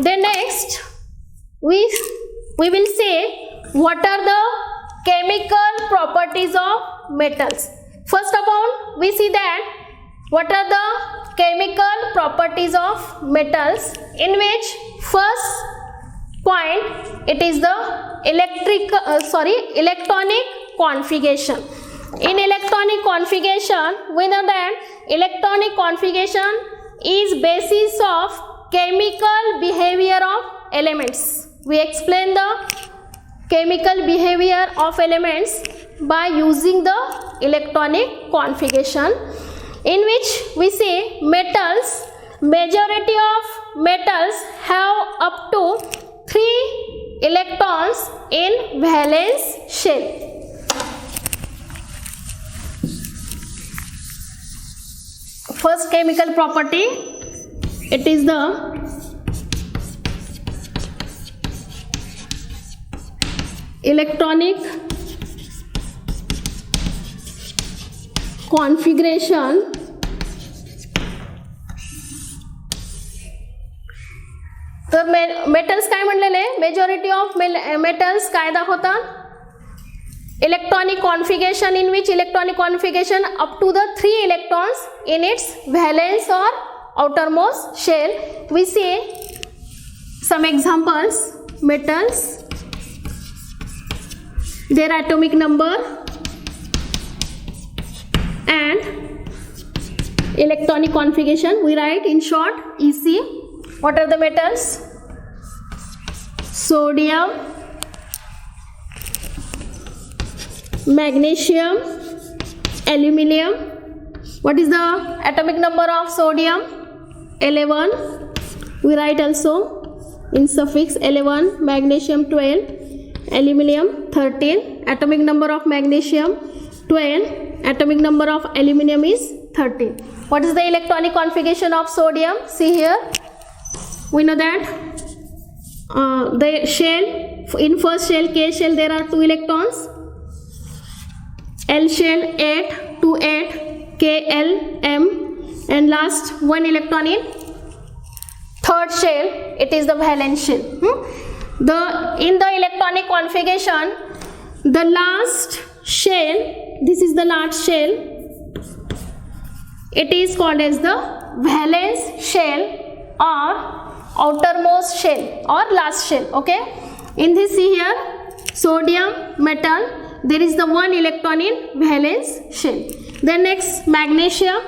Then next we will say what are the chemical properties of metals. First of all, we see that what are the chemical properties of metals, in which first point it is the electronic configuration. In electronic configuration, we know that electronic configuration is basis of chemical behavior of elements. We explain the chemical behavior of elements by using the electronic configuration, in which we say metals, majority of metals have up to 3 electrons in valence shell. First chemical property, it is the electronic configuration तर metals काय म्हणलेले, majority of metals काय दाखवतात, electronic configuration in which electronic configuration up to the 3 electrons in its valence or outermost shell. We see some examples. Metals, their atomic number and electronic configuration. We write in short EC. What are the metals? Sodium, magnesium, aluminium. What is the atomic number of sodium? 11. We write also in suffix 11. Magnesium 12, aluminium 13. Atomic number of magnesium 12. Atomic number of aluminium is 13. What is the electronic configuration of sodium? See here. We know that the shell, in first shell, K shell, there are 2 electrons. L shell 8, 2, 8, K, L, M, and last 1 electron in third shell, it is the valence shell. In the electronic configuration, the last shell, this is the last shell, it is called as the valence shell or outermost shell or last shell. Okay, in this, see here, sodium metal, there is the 1 electron in valence shell. Then next, magnesium,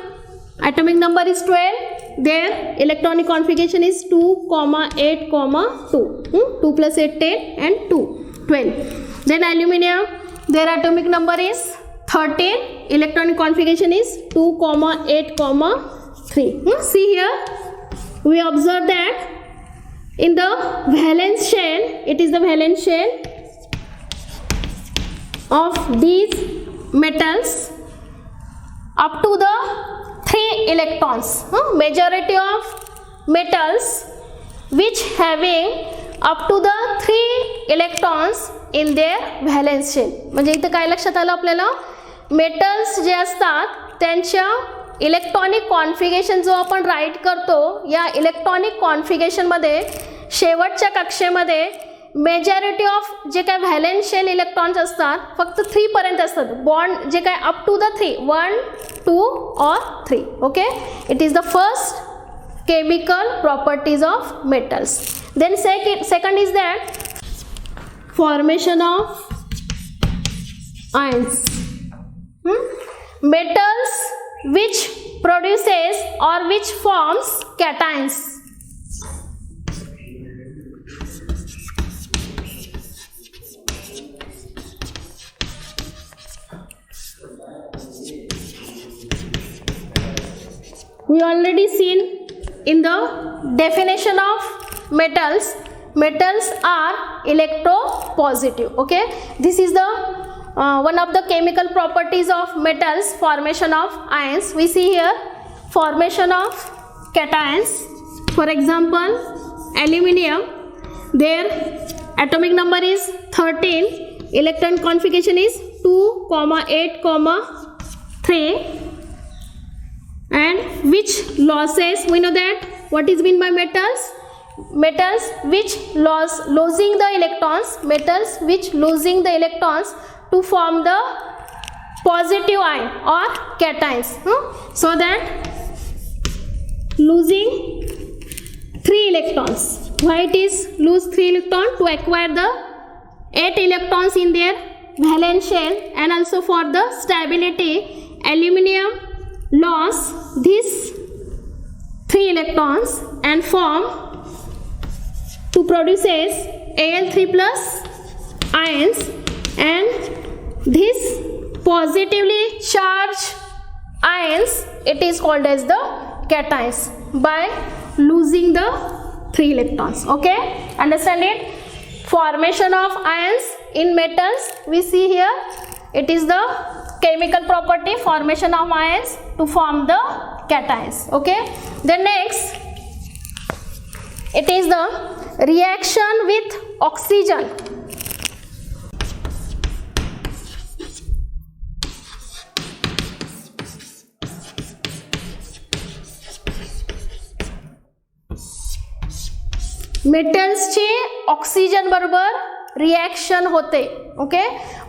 atomic number is 12, their electronic configuration is 2, 8, 2. 2 plus 8, 10 and 2, 12. Then aluminium, their atomic number is 13, electronic configuration is 2, 8, 3. See here, we observe that in the valence shell, it is the valence shell of these metals up to the 3 electrons. Majority of metals which having up to the 3 electrons in their valence shell. म्हणजे इथं काय लक्षात आलं आपल्याला, metals जे असतात त्यांच्या electronic configuration जो आपण राईट करतो, या इलेक्ट्रॉनिक कॉन्फिगरेशन मध्ये शेवटच्या कक्षेमध्ये मेजॉरिटी ऑफ जे काय व्हॅलेन्स शेल इलेक्ट्रॉन्स असतात फक्त 3 पर्यंत असतात. बॉन्ड जे काय अप टू द 3, 1, 2 और 3. Okay, it is the first chemical properties of metals. Then second is that formation of ions. Metals which produces or which forms cations. We already seen in the definition of metals, metals are electropositive. Okay, this is the one of the chemical properties of metals, formation of ions. We see here formation of cations. For example, aluminium, their atomic number is 13, electron configuration is 2, 8, 3. And which losses, we know that what is meant by metals, metals which losing the electrons to form the positive ion or cations. So that losing 3 electrons. Why it is lose 3 electrons? To acquire the 8 electrons in their valence shell, and also for the stability, aluminum loss these 3 electrons and form to produces Al3 plus ions, and this positively charged ions it is called as the cations by losing the 3 electrons. Okay, understand it? Formation of ions in metals we see here. It is the chemical property, formation of ions to form the cations. Okay, then next it is the reaction with oxygen. मेटल्सचे oxygen बरोबर reaction होते. Okay,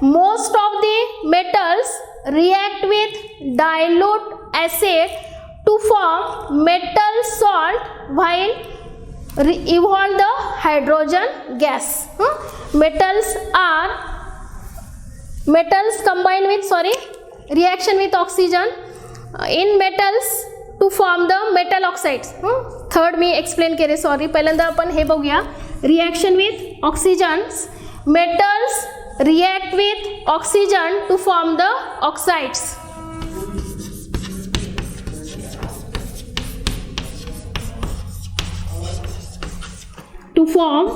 most of the metals react with dilute acid to form metal salt while evolve the hydrogen gas. Metals combine with reaction with oxygen in metals to form the metal oxides. Third मी explain केले, sorry. पहिल्यांदा आपण हे बघूया. Reaction with oxygens, metals react with oxygen to form the oxides. To form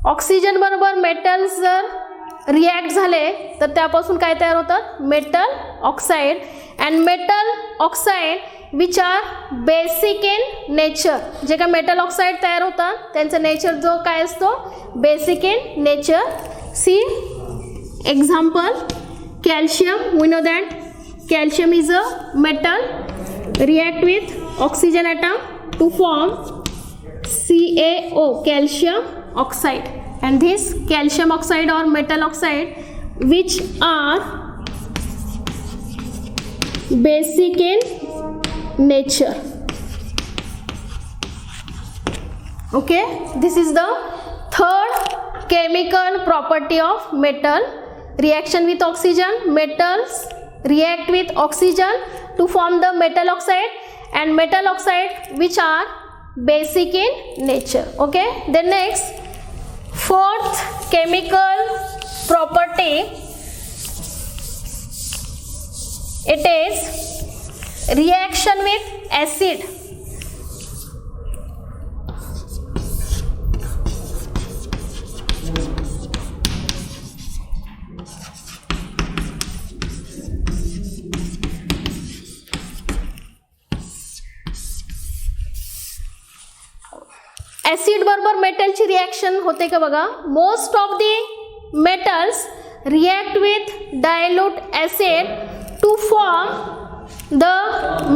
oxygen बरोबर metals जर react झाले तर त्यापासून काय तयार होतात? Metal oxide. And metal oxide which are basic in nature. जे काय मेटल ऑक्साइड तयार होतात त्यांचा नेचर जो काय असतो? Basic in nature. See example, calcium. We know that calcium is a metal, react with oxygen atom to form CaO, calcium oxide. And this calcium oxide or metal oxide which are basic in nature. Okay, this is the third chemical property of metal. Reaction with oxygen, metals react with oxygen to form the metal oxide, and metal oxide which are basic in nature. Okay, then next, fourth chemical property, it is reaction with acid. ॲसिड बरोबर मेटलची reaction होते का बघा. Most of the metals react with dilute acid to form the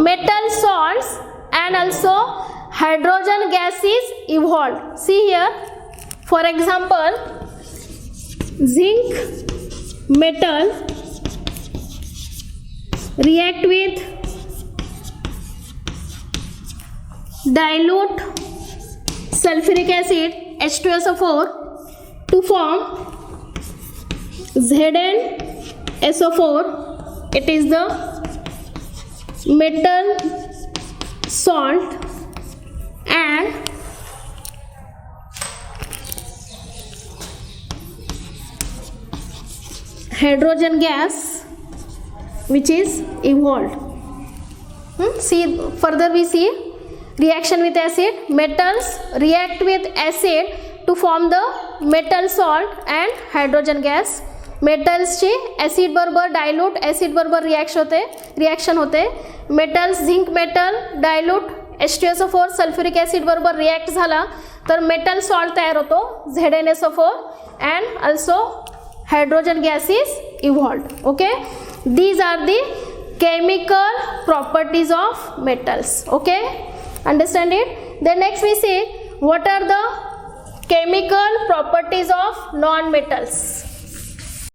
metal salts and also hydrogen gases evolved. See here, for example, zinc metal react with dilute sulfuric acid H2SO4 to form ZnSO4. It is the metal salt, and hydrogen gas which is evolved. See, further we see reaction with acid. Metals react with acid to form the metal salt and hydrogen gas. Metals ची acid बरोबर dilute acid बरोबर reaction होते. Metals, zinc metal dilute H2SO4 sulphuric acid बरोबर react झाला तर metal salt तयार होतो ZnSO4 and also hydrogen gas is evolved. Okay, these are the chemical properties of metals. Okay, understand it. Then next we see what are the chemical properties of non-metals.